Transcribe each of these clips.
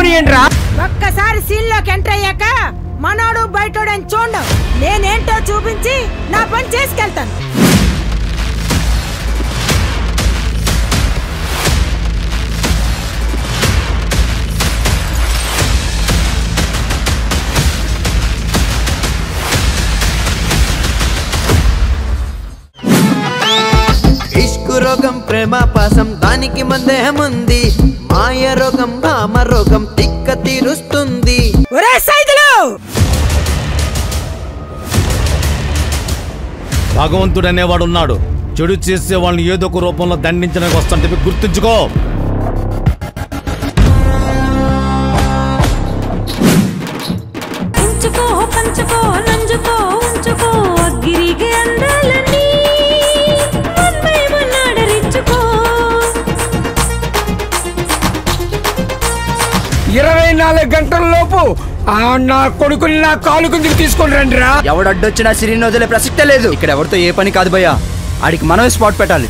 పోనీయండి రా. ఒక్కసారి సీన్ లోకి ఎంటర్ అయ్యాక మనోడు బయటోడని చూడం, నేనేంటో చూపించి నా పని చేసుకెళ్తాను. ఇష్కు రోగం ప్రేమ పాసం దానికి మందేహముంది, మాయ రోగం భామ రోగం తిక్క తీరుస్తుంది. భగవంతుడు అనేవాడు ఉన్నాడు, చెడు చేసే వాళ్ళని ఏదో ఒక రూపంలో దండించడానికి వస్తుంటే గుర్తుంచుకో. గంటలలోపు నా కొడుకుని నా కాలు కిందికి తీసుకొని రండి రా. ఎవడడ్డొచ్చినా సిరిని వదిలే ప్రసక్తే లేదు. ఇక్కడ ఎవరితో ఏ పని కాదు భయ్యా, ఆడికి మనమే స్పాట్ పెట్టాలి.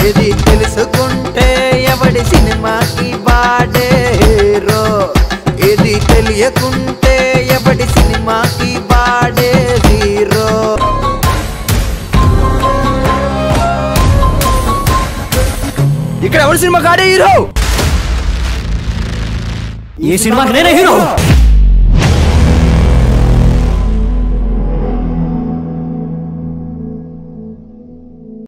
ఇది తెలుసుకుంటే ఎవడి సినిమాకి వాడే హీరో, ఇది తెలియకుంటే ఎవడి సినిమాకి వాడే హీరో. ఇక్కడ ఎవరి సినిమా కాడే హీరో? ఈ సినిమాకి నేనే హీరో.